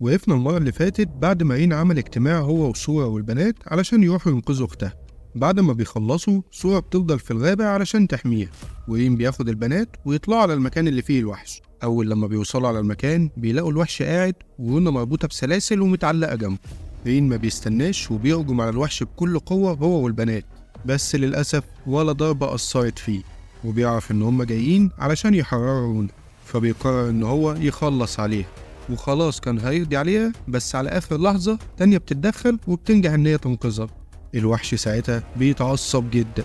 وقفنا المرة اللي فاتت بعد ما رين عمل اجتماع هو وسورة والبنات علشان يروحوا ينقذوا أختها. بعد ما بيخلصوا سورة بتفضل في الغابة علشان تحميها، ورين بياخد البنات ويطلعوا على المكان اللي فيه الوحش. أول لما بيوصلوا على المكان بيلاقوا الوحش قاعد ورونا مربوطة بسلاسل ومتعلقة جنبه. رين ما بيستناش وبيهجم على الوحش بكل قوة هو والبنات، بس للأسف ولا ضربة أثرت فيه، وبيعرف إن هما جايين علشان يحرروا رونا، فبيقرر إن هو يخلص عليها. وخلاص كان هيقضي عليها، بس على آخر لحظة تانية بتتدخل وبتنجح إن هي تنقذها. الوحش ساعتها بيتعصب جدا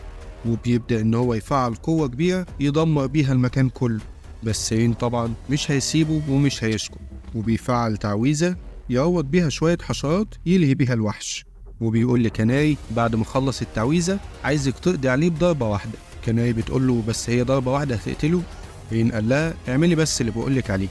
وبيبدأ إن هو يفعل قوة كبيرة يدمر بيها المكان كله، بس رين طبعا مش هيسيبه ومش هيسكت، وبيفعل تعويذة يعوض بيها شوية حشرات يلهي بيها الوحش. وبيقول لكناري بعد ما خلص التعويذة عايزك تقضي عليه بضربة واحدة. كناري بتقول له بس هي ضربة واحدة هتقتله؟ رين قال لها اعملي بس اللي بقولك عليه.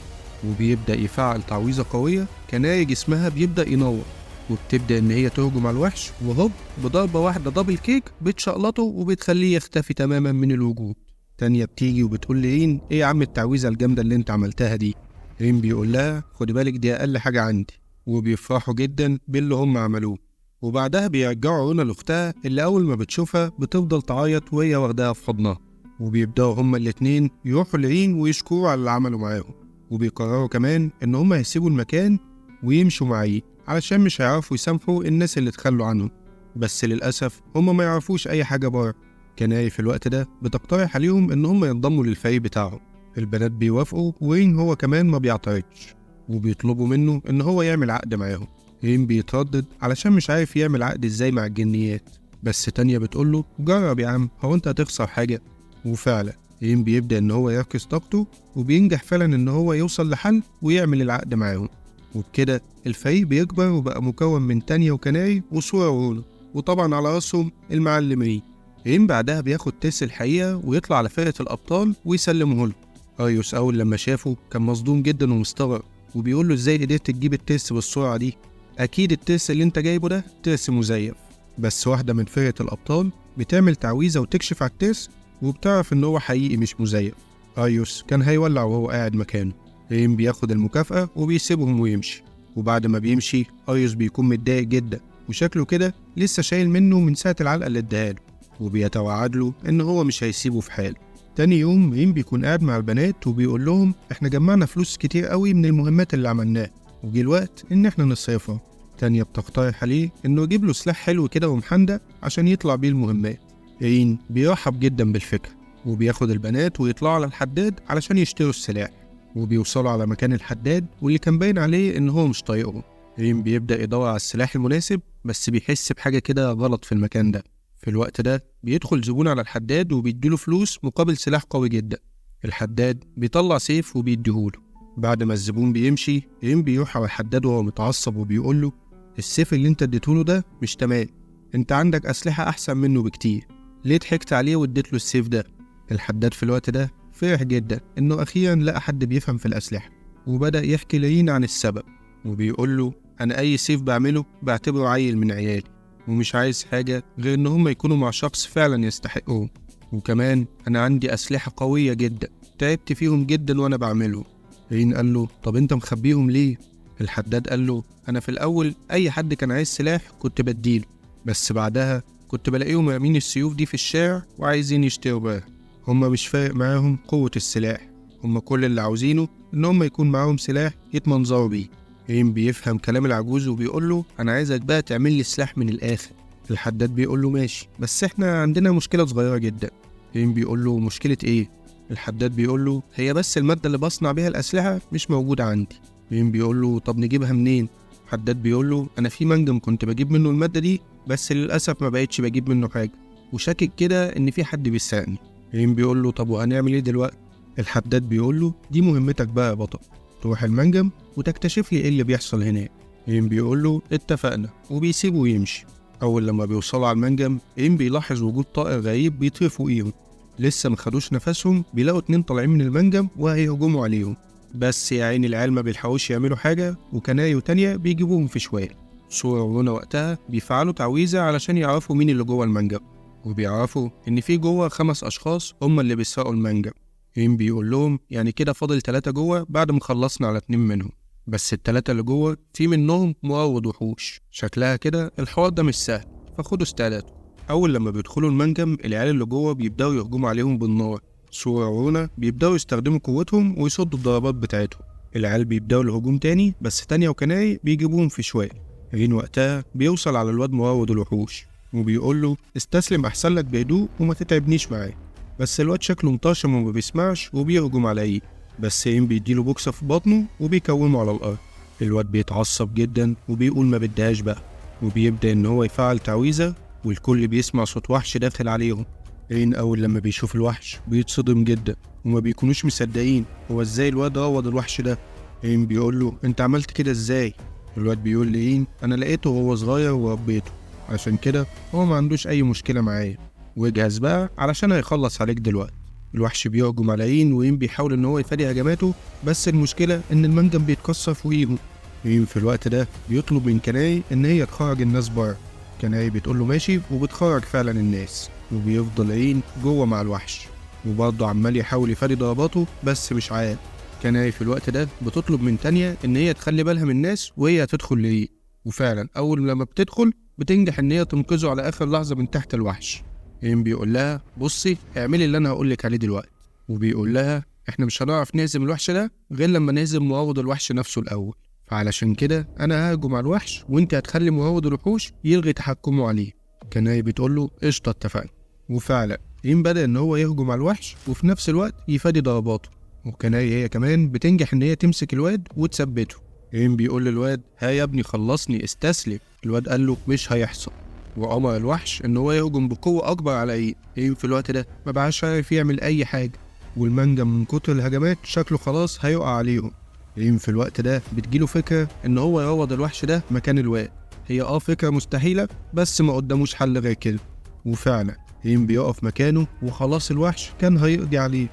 وبيبدأ يفعل تعويذة قوية، كناري جسمها بيبدأ ينور وبتبدأ إن هي تهجم على الوحش، وهوب بضربة واحدة دبل كيك بتشقلطه وبتخليه يختفي تماما من الوجود. تانية بتيجي وبتقول لرين ايه يا عم التعويذة الجامدة اللي انت عملتها دي؟ رين بيقول لها خدي بالك دي أقل حاجة عندي، وبيفرحوا جدا باللي هم عملوه. وبعدها بيرجعوا رونا لأختها اللي أول ما بتشوفها بتفضل تعيط وهي واخداها في حضنها. وبيبدأوا هما الاتنين يروحوا لرين ويشكروا على اللي عملوا معاهم، وبيقرروا كمان إن هما يسيبوا المكان ويمشوا معاه علشان مش هيعرفوا يسامحوا الناس اللي تخلوا عنهم. بس للأسف هما ما يعرفوش أي حاجة بره. كناري في الوقت ده بتقترح عليهم إن هما ينضموا للفريق بتاعهم. البنات بيوافقوا ورين هو كمان ما بيعترضش، وبيطلبوا منه إن هو يعمل عقد معاهم. رين بيتردد علشان مش عارف يعمل عقد إزاي مع الجنيات، بس تانية بتقوله جرب يا عم، هو أنت هتخسر حاجة؟ وفعلا رين بيبدأ إن هو يركز طاقته وبينجح فعلا إن هو يوصل لحل ويعمل العقد معاهم. وبكده الفريق بيكبر وبقى مكون من تانية وكناري وسورة ورونا، وطبعا على راسهم المعلم رين. رين بعدها بياخد تيس الحقيقة ويطلع على فرقة الأبطال ويسلمه له. أريوس أول لما شافه كان مصدوم جدا ومستغرب، وبيقول له ازاي قدرت تجيب التيس بالسرعة دي؟ أكيد التيس اللي انت جايبه ده تيس مزيف. بس واحدة من فرقة الأبطال بتعمل تعويذة وتكشف على التيس وبتعرف إن هو حقيقي مش مزيف. أريوس كان هيولع وهو قاعد مكانه. رين بياخد المكافأة وبيسيبهم ويمشي، وبعد ما بيمشي أريوس بيكون متضايق جدا وشكله كده لسه شايل منه من ساعة العلقة اللي اداهاله، وبيتوعد له إن هو مش هيسيبه في حاله. تاني يوم رين بيكون قاعد مع البنات وبيقول لهم احنا جمعنا فلوس كتير قوي من المهمات اللي عملناها، وجي الوقت ان احنا نصرفها. تانية بتقترح عليه انه يجيب له سلاح حلو كده ومحندق عشان يطلع بيه المهمات. رين بيرحب جدا بالفكرة وبياخد البنات ويطلعوا على الحداد علشان يشتروا السلاح. وبيوصلوا على مكان الحداد واللي كان باين عليه ان هو مش طايقهم. رين بيبدأ يدور على السلاح المناسب، بس بيحس بحاجة كده غلط في المكان ده. في الوقت ده بيدخل زبون على الحداد وبيديله فلوس مقابل سلاح قوي جدا. الحداد بيطلع سيف وبيديهوله. بعد ما الزبون بيمشي رين بيروح على الحداد وهو متعصب وبيقوله السيف اللي انت اديتهوله ده مش تمام، انت عندك أسلحة أحسن منه بكتير، ليه ضحكت عليه واديت له السيف ده؟ الحداد في الوقت ده فرح جدا انه اخيرا لقى حد بيفهم في الأسلحة، وبدأ يحكي لرين عن السبب. وبيقول له انا اي سيف بعمله بعتبره عيل من عيالي، ومش عايز حاجة غير ان هم يكونوا مع شخص فعلا يستحقهم. وكمان انا عندي أسلحة قوية جدا تعبت فيهم جدا وانا بعملهم. رين قال له طب انت مخبيهم ليه؟ الحداد قال له انا في الاول اي حد كان عايز سلاح كنت بديله، بس بعدها كنت بلاقيهم رامين السيوف دي في الشارع وعايزين يشتروا بيها. هما مش فارق معاهم قوة السلاح، هما كل اللي عاوزينه ان هما يكون معاهم سلاح يتمنظروا بيه. رين بيفهم كلام العجوز وبيقول له انا عايزك بقى تعمل لي سلاح من الاخر. الحداد بيقول له ماشي، بس احنا عندنا مشكلة صغيرة جدا. رين بيقول له مشكلة ايه؟ الحداد بيقول له هي بس المادة اللي بصنع بيها الأسلحة مش موجودة عندي. رين بيقول له طب نجيبها منين؟ الحداد بيقول له انا في منجم كنت بجيب منه المادة دي، بس للأسف ما بقيتش بجيب منه حاجة، وشاكك كده ان في حد بيسرقني. رين بيقول له طب وهنعمل ايه دلوقتي؟ الحداد بيقول له دي مهمتك بقى يا بطل، تروح المنجم وتكتشف لي ايه اللي بيحصل هناك. رين بيقول له اتفقنا وبيسيبه ويمشي. اول لما بيوصلوا على المنجم رين بيلاحظ وجود طائر غريب بيطير فوقيهم. لسه ما خدوش نفسهم بيلاقوا 2 طالعين من المنجم وهيهجموا عليهم، بس يا عيني العيال ما بيلحقوش يعملوا حاجه وكناري وتانية بيجيبوهم في شويه. سورة ورونا وقتها بيفعلوا تعويذه علشان يعرفوا مين اللي جوه المنجم، وبيعرفوا ان في جوه 5 اشخاص هم اللي بيسرقوا المنجم. رين بيقول لهم يعني كده فاضل 3 جوه بعد ما خلصنا على 2 منهم. بس التلاتة اللي جوه في منهم مروض وحوش. شكلها كده الحوار ده مش سهل، فخدوا استعدادكم. أول لما بيدخلوا المنجم العيال اللي جوه بيبدأوا يهجموا عليهم بالنار. سورا ورونا بيبدأوا يستخدموا قوتهم ويصدوا الضربات بتاعتهم. العيال بيبدأوا الهجوم تاني، بس تانيا وكناي بيجيبوهم في شوية. رين وقتها بيوصل على الواد مروض الوحوش وبيقول له استسلم أحسن لك بهدوء وما تتعبنيش معاه. بس الواد شكله مطاشم وما بيسمعش وبيهجم عليه، بس رين بيديله بوكسة في بطنه وبيكومه على الأرض. الواد بيتعصب جدا وبيقول ما بدهاش بقى، وبيبدأ إن هو يفعل تعويذة، والكل بيسمع صوت وحش داخل عليهم. رين أول لما بيشوف الوحش بيتصدم جدا وما بيكونوش مصدقين هو إزاي الواد روض الوحش ده. رين بيقول له أنت عملت كده إزاي؟ الواد بيقول لرين أنا لقيته وهو صغير وربيته، عشان كده هو ما عندوش أي مشكلة معايا، واجهز بقى علشان هيخلص عليك دلوقتي. الوحش بيهجم على رين ورين بيحاول إن هو يفادي هجماته، بس المشكلة إن المنجم بيتكسر فوقيهم. رين في الوقت ده بيطلب من كناي إن هي تخرج الناس بره. كناي بتقول له ماشي وبتخرج فعلا الناس، وبيفضل رين جوه مع الوحش وبرضه عمال يحاول يفادي ضرباته بس مش عارف. كناي في الوقت ده بتطلب من تانيا إن هي تخلي بالها من الناس وهي هتدخل لرين، وفعلا أول لما بتدخل بتنجح إن هي تنقذه على آخر لحظة من تحت الوحش. رين بيقول لها بصي اعملي اللي أنا هقولك عليه دلوقتي، وبيقول لها إحنا مش هنعرف نهزم الوحش ده غير لما نهزم مروض الوحش نفسه الأول، فعلشان كده أنا ههجم على الوحش وأنت هتخلي مروض الوحوش يلغي تحكمه عليه. كناي بتقول له قشطة اتفقنا، وفعلا رين بدأ إن هو يهجم على الوحش وفي نفس الوقت يفادي ضرباته، وكناي هي كمان بتنجح إن هي تمسك الواد وتثبته. رين بيقول للواد ها يا ابني خلصني استسلم. الواد قال له مش هيحصل، وأمر الوحش إن هو يهجم بقوة أكبر على رين. رين في الوقت ده ما بقاش عارف يعمل أي حاجة، والمنجم من كتر الهجمات شكله خلاص هيقع عليهم. رين في الوقت ده بتجيله فكرة إن هو يروض الوحش ده مكان الواد. هي فكرة مستحيلة بس ما قداموش حل غير كده، وفعلا رين بيقف مكانه وخلاص الوحش كان هيقضي عليه.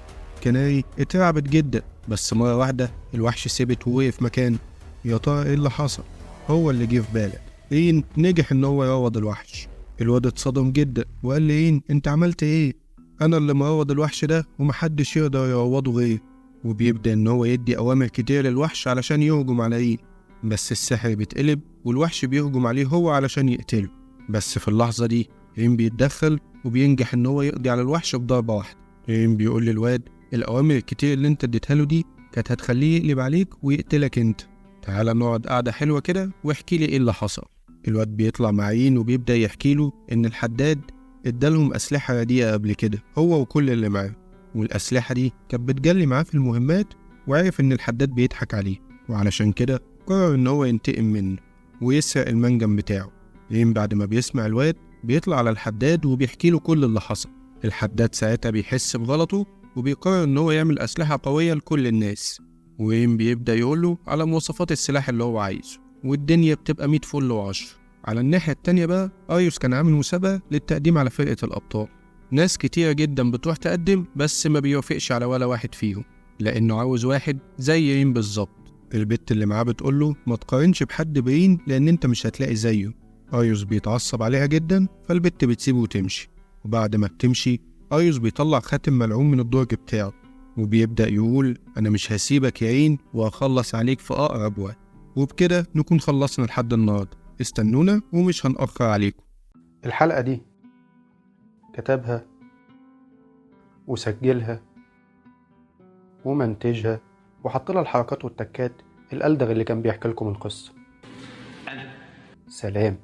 كناي اترعبت جدا، بس مرة واحدة الوحش سبت ووقف مكانه. يا ترى ايه اللي حصل؟ هو اللي جه في بالك، رين نجح ان هو يروض الوحش. الواد اتصدم جدا وقال لرين انت عملت ايه؟ انا اللي مروض الوحش ده ومحدش يقدر يروضه غيري. وبيبدأ ان هو يدي اوامر كتير للوحش علشان يهجم على رين، بس السحر بيتقلب والوحش بيهجم عليه هو علشان يقتله. بس في اللحظة دي رين بيتدخل وبينجح ان هو يقضي على الوحش بضربة واحدة. رين بيقول للواد الأوامر الكتير اللي انت اديتها له دي كانت هتخليه يقلب عليك ويقتلك انت، تعال نقعد قعدة حلوة كده واحكي لي ايه اللي حصل. الواد بيطلع مع رين وبيبدأ يحكي له ان الحداد ادالهم أسلحة رديئة قبل كده هو وكل اللي معاه، والأسلحة دي كانت بتجلي معاه في المهمات، وعرف ان الحداد بيضحك عليه، وعلشان كده قرر ان هو ينتقم منه ويسرق المنجم بتاعه. رين بعد ما بيسمع الواد بيطلع على الحداد وبيحكي له كل اللي حصل. الحداد ساعتها بيحس بغلطه وبيقرر ان هو يعمل أسلحة قوية لكل الناس، ورين بيبدأ يقوله على مواصفات السلاح اللي هو عايزه، والدنيا بتبقى 100 فل و10. على الناحية التانية بقى أريوس كان عامل مسابقة للتقديم على فرقة الأبطال. ناس كتيرة جدا بتروح تقدم بس ما بيوافقش على ولا واحد فيهم، لأنه عاوز واحد زي رين بالظبط. البت اللي معاه بتقوله ما تقارنش بحد برين لأن انت مش هتلاقي زيه. أريوس بيتعصب عليها جدا، فالبت بتسيبه وتمشي، وبعد ما بتمشي أريوس بيطلع خاتم ملعون من الدرج بتاعه وبيبدأ يقول أنا مش هسيبك يا رين وهخلص عليك في أقرب وقت. وبكده نكون خلصنا لحد النهاردة، استنونا ومش هنأخر عليكم. الحلقة دي كتبها وسجلها ومنتجها وحط لها الحركات والتكات الألدغ اللي كان بيحكي لكم القصة. سلام.